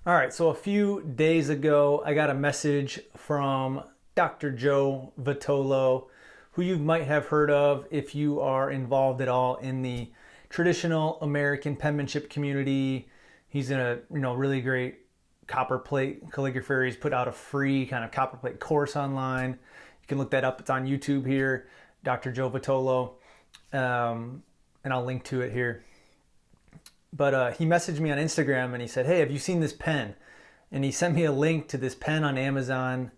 All right, so a few days ago, I got a message from Dr. Joe Vitolo, who you might have heard of if you are involved at all in the traditional American penmanship community. He's a really great copperplate calligrapher. He's put out a free kind of copperplate course online. You can look that up. It's on YouTube here, Dr. Joe Vitolo, and I'll link to it here. But he messaged me on Instagram and he said, "Hey, have you seen this pen?" And he sent me a link to this pen on Amazon.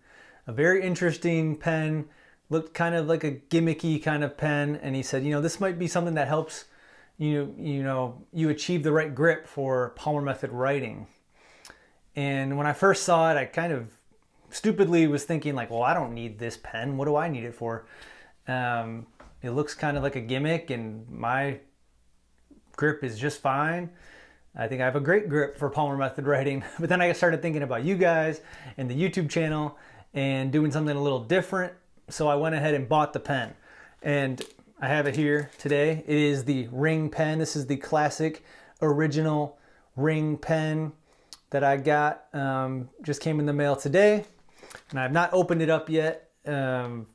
A very interesting pen, looked kind of like a gimmicky kind of pen. And he said, this might be something that helps you achieve the right grip for Palmer method writing. And when I first saw it, I kind of stupidly was thinking like, well, I don't need this pen. What do I need it for? It looks kind of like a gimmick, and my grip is just fine. I think I have a great grip for Palmer method writing. But then I started thinking about you guys and the YouTube channel and doing something a little different. So I went ahead and bought the pen. And I have it here today. It is the RinG-Pen. This is the classic original RinG-Pen that I got. Just came in the mail today. And I have not opened it up yet. I'm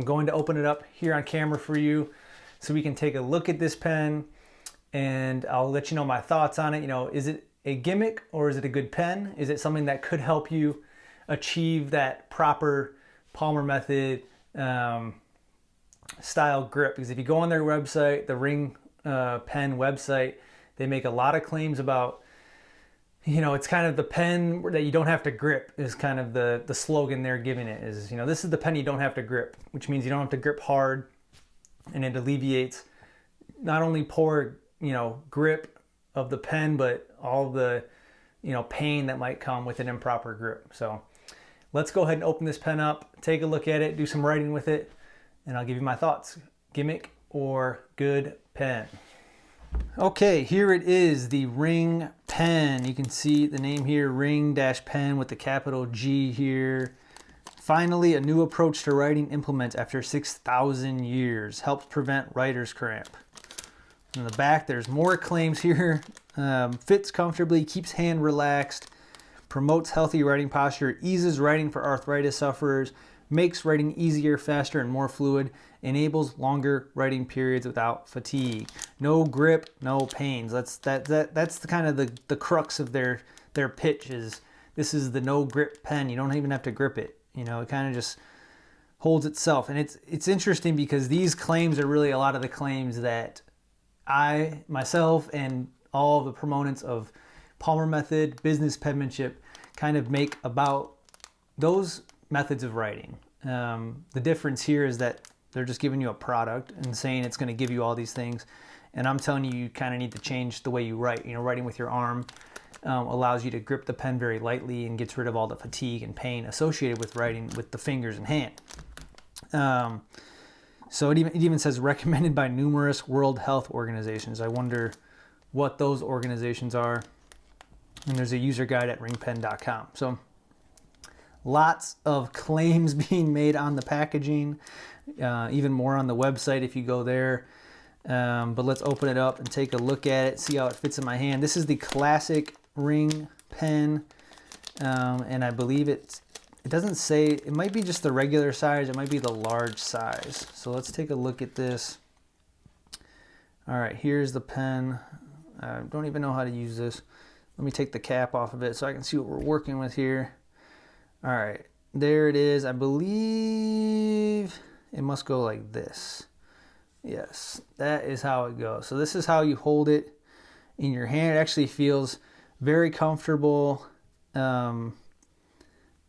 going to open it up here on camera for you so we can take a look at this pen. And I'll let you know my thoughts on it. Is it a gimmick or is it a good pen? Is it something that could help you achieve that proper Palmer method style grip? Because if you go on their website, the RinG-Pen website, they make a lot of claims about, it's kind of the pen that you don't have to grip is kind of the slogan they're giving it is, this is the pen you don't have to grip, which means you don't have to grip hard, and it alleviates not only poor grip of the pen, but all the pain that might come with an improper grip. So let's go ahead and open this pen up, take a look at it, do some writing with it, and I'll give you my thoughts. Gimmick or good pen? Okay, here it is, the RinG-Pen. You can see the name here, Ring-Pen with the capital G here. Finally, a new approach to writing implement after 6,000 years. Helps prevent writer's cramp. In the back, there's more claims here. Fits comfortably, keeps hand relaxed, promotes healthy writing posture, eases writing for arthritis sufferers, makes writing easier, faster, and more fluid, enables longer writing periods without fatigue. No grip, no pains. That's the kind of the crux of their pitch is this is the no grip pen. You don't even have to grip it. It kind of just holds itself. And it's interesting because these claims are really a lot of the claims that I, myself, and all the proponents of Palmer method, business penmanship kind of make about those methods of writing. The difference here is that they're just giving you a product and saying it's going to give you all these things. And I'm telling you, you kind of need to change the way you write. Writing with your arm allows you to grip the pen very lightly and gets rid of all the fatigue and pain associated with writing with the fingers and hand. So it even says recommended by numerous World Health Organizations. I wonder what those organizations are. And there's a user guide at ringpen.com. So lots of claims being made on the packaging, even more on the website if you go there. But let's open it up and take a look at it, see how it fits in my hand. This is the classic RinG-Pen, and I believe it doesn't say, it might be just the regular size, it might be the large size. So let's take a look at this. All right, here's the pen. I don't even know how to use this. Let me take the cap off of it so I can see what we're working with here. All right, there it is. I believe it must go like this. Yes, that is how it goes. So this is how you hold it in your hand. It actually feels very comfortable.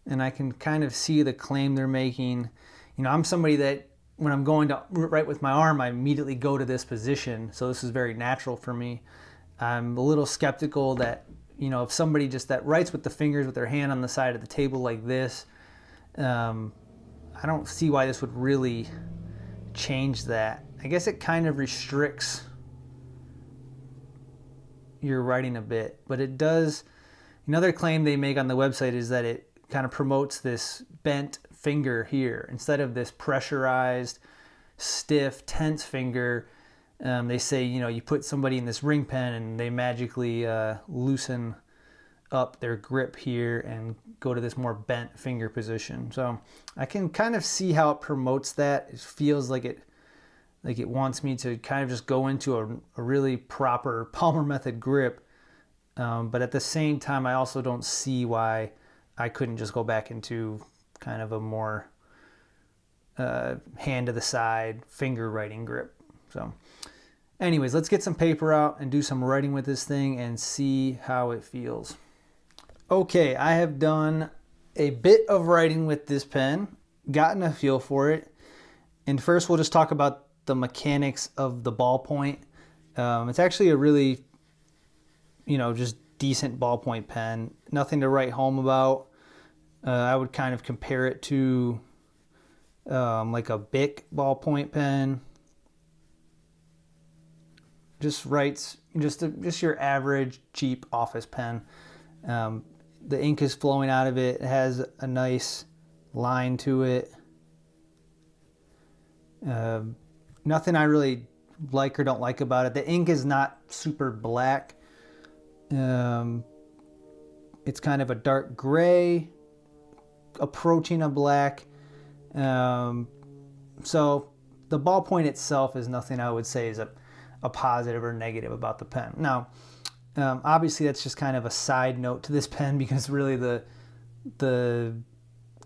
And I can kind of see the claim they're making. I'm somebody that when I'm going to write with my arm, I immediately go to this position. So this is very natural for me. I'm a little skeptical that, if somebody just that writes with the fingers with their hand on the side of the table like this, I don't see why this would really change that. I guess it kind of restricts your writing a bit, but it does. Another claim they make on the website is that it kind of promotes this bent finger here instead of this pressurized, stiff, tense finger. They say, you put somebody in this RinG-Pen and they magically loosen up their grip here and go to this more bent finger position. So I can kind of see how it promotes that. It feels like it wants me to kind of just go into a really proper Palmer method grip. But at the same time, I also don't see why I couldn't just go back into kind of a more hand to the side finger writing grip. So anyways, let's get some paper out and do some writing with this thing and see how it feels. Okay, I have done a bit of writing with this pen, gotten a feel for it. And first we'll just talk about the mechanics of the ballpoint. It's actually a really, just decent ballpoint pen. Nothing to write home about. I would kind of compare it to like a Bic ballpoint pen. Just writes just your average cheap office pen. The ink is flowing out of it. It has a nice line to it. Nothing I really like or don't like about it. The ink is not super black. It's kind of a dark gray approaching a black. So the ballpoint itself is nothing I would say is a positive or negative about the pen. Now, obviously that's just kind of a side note to this pen, because really the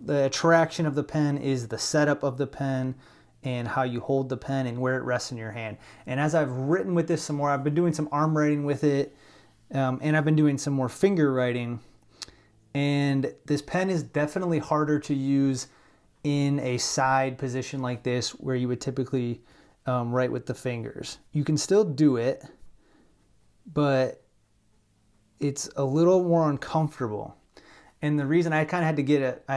attraction of the pen is the setup of the pen and how you hold the pen and where it rests in your hand. And as I've written with this some more, I've been doing some arm writing with it, and I've been doing some more finger writing. And this pen is definitely harder to use in a side position like this, where you would typically write with the fingers. You can still do it, but it's a little more uncomfortable. And the reason I kind of had to get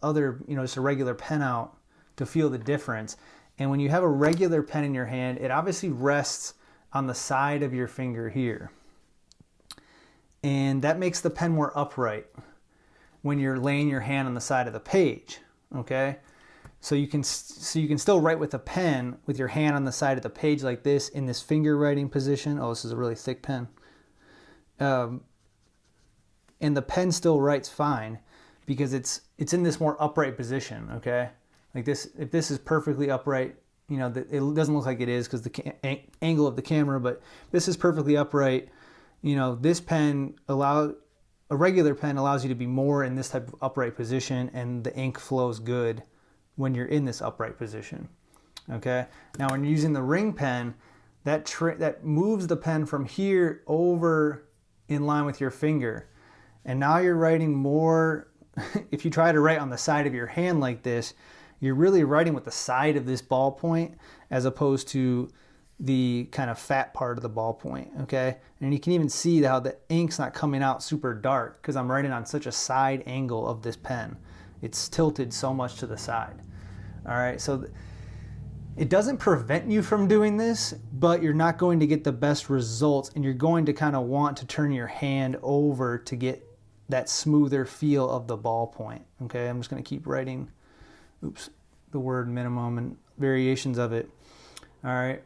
just a regular pen out to feel the difference. And when you have a regular pen in your hand, it obviously rests on the side of your finger here. And that makes the pen more upright when you're laying your hand on the side of the page, okay? So you can still write with a pen with your hand on the side of the page like this in this finger writing position. Oh, this is a really thick pen. And the pen still writes fine because it's in this more upright position, okay? Like this, if this is perfectly upright, it doesn't look like it is because the angle of the camera, but this is perfectly upright. This pen a regular pen allows you to be more in this type of upright position, and the ink flows good when you're in this upright position, okay? Now, when you're using the Ring pen, that moves the pen from here over in line with your finger. And now you're writing more, if you try to write on the side of your hand like this, you're really writing with the side of this ballpoint as opposed to the kind of fat part of the ballpoint, okay? And you can even see how the ink's not coming out super dark because I'm writing on such a side angle of this pen. It's tilted so much to the side. All right, so it doesn't prevent you from doing this, but you're not going to get the best results, and you're going to kind of want to turn your hand over to get that smoother feel of the ballpoint, okay? I'm just gonna keep writing, the word minimum and variations of it. All right,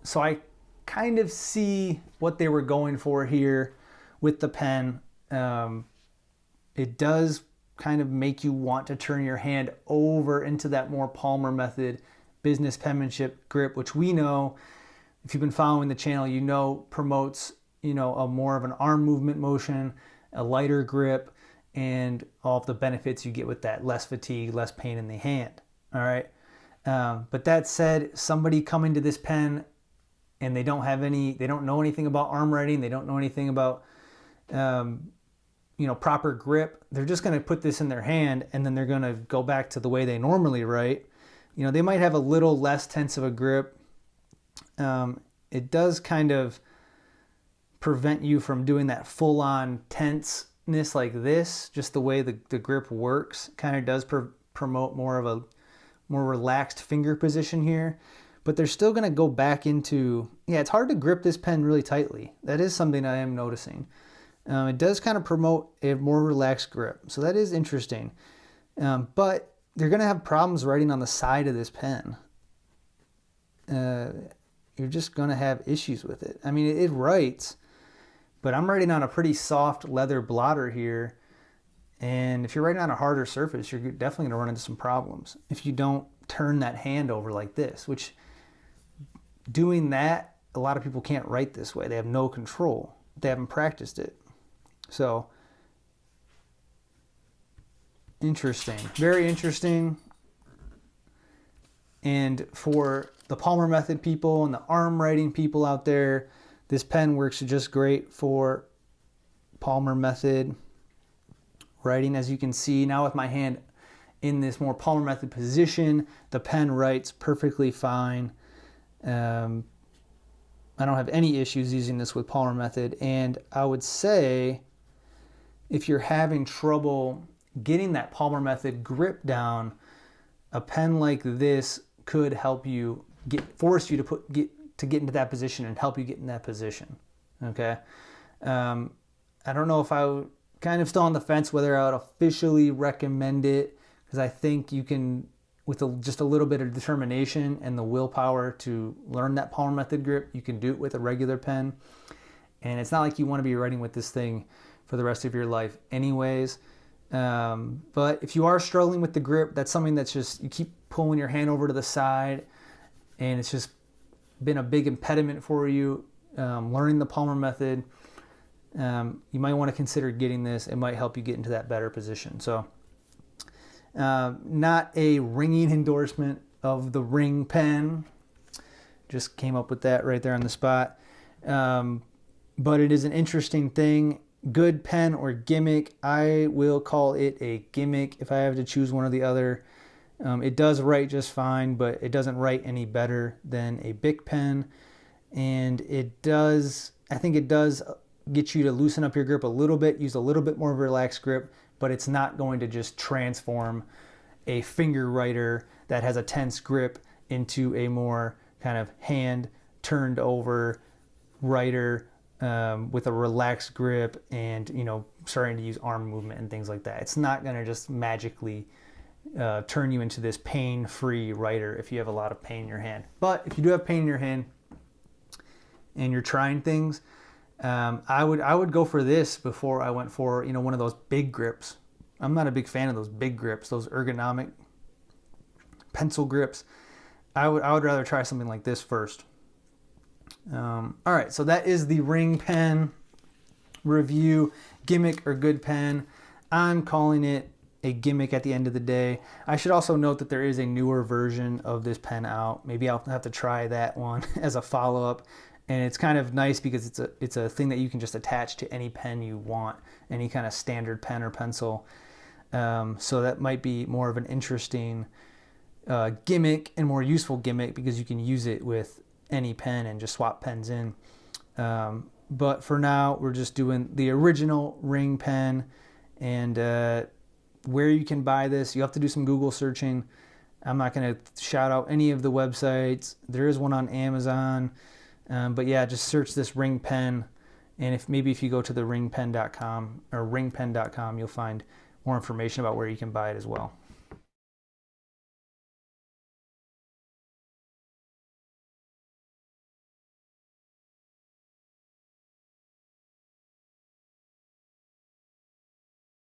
so I kind of see what they were going for here with the pen. It does kind of make you want to turn your hand over into that more Palmer method business penmanship grip, which we know, if you've been following the channel, promotes, a more of an arm movement motion, a lighter grip, and all of the benefits you get with that: less fatigue, less pain in the hand. All right. But that said, somebody coming to this pen and they don't know anything about arm writing, they don't know anything about, proper grip. They're just going to put this in their hand and then they're going to go back to the way they normally write. They might have a little less tense of a grip. It does kind of prevent you from doing that full-on tenseness like this. Just the way the grip works kind of does promote more of a more relaxed finger position here. But they're still going to go back into, it's hard to grip this pen really tightly. That is something I am noticing. It does kind of promote a more relaxed grip. So that is interesting. But they're going to have problems writing on the side of this pen. You're just going to have issues with it. I mean, it writes, but I'm writing on a pretty soft leather blotter here. And if you're writing on a harder surface, you're definitely gonna run into some problems if you don't turn that hand over like this, which doing that, a lot of people can't write this way. They have no control. They haven't practiced it. So, interesting, very interesting. And for the Palmer method people and the arm writing people out there, this pen works just great for Palmer method writing. As you can see now with my hand in this more Palmer method position, the pen writes perfectly fine. I don't have any issues using this with Palmer method. And I would say if you're having trouble getting that Palmer method grip down, a pen like this could help you force you to get into that position and help you get in that position. Okay. I don't know if I would, kind of still on the fence whether I would officially recommend it, because I think you can, with just a little bit of determination and the willpower to learn that Palmer method grip, you can do it with a regular pen. And it's not like you want to be writing with this thing for the rest of your life anyways. But if you are struggling with the grip, that's something that's just, you keep pulling your hand over to the side and it's just been a big impediment for you learning the Palmer method, you might want to consider getting this. It might help you get into that better position. So not a ringing endorsement of the RinG-Pen, just came up with that right there on the spot. But it is an interesting thing. Good pen or Gimmick. I will call it a Gimmick if I have to choose one or the other. It does write just fine, but it doesn't write any better than a Bic pen. And it does, I think it does get you to loosen up your grip a little bit, use a little bit more of a relaxed grip, but it's not going to just transform a finger writer that has a tense grip into a more kind of hand turned over writer with a relaxed grip and, you know, starting to use arm movement and things like that. It's not going to just magically turn you into this pain-free writer if you have a lot of pain in your hand. But if you do have pain in your hand and you're trying things, I would go for this before I went for, you know, one of those big grips. I'm not a big fan of those big grips, those ergonomic pencil grips. I would rather try something like this first. All right, so that is the RinG-Pen review. Gimmick or good pen. I'm calling it a Gimmick at the end of the day. I should also note that there is a newer version of this pen out. Maybe I'll have to try that one as a follow-up. And it's kind of nice because it's a thing that you can just attach to any pen you want, any kind of standard pen or pencil. So that might be more of an interesting gimmick and more useful gimmick because you can use it with any pen and just swap pens in. But for now, we're just doing the original RinG-Pen. And where you can buy this, you have to do some Google searching. I'm not going to shout out any of the websites. There is one on Amazon. But yeah, just search this RinG-Pen, and if you go to the ringpen.com or ringpen.com, you'll find more information about where you can buy it as well.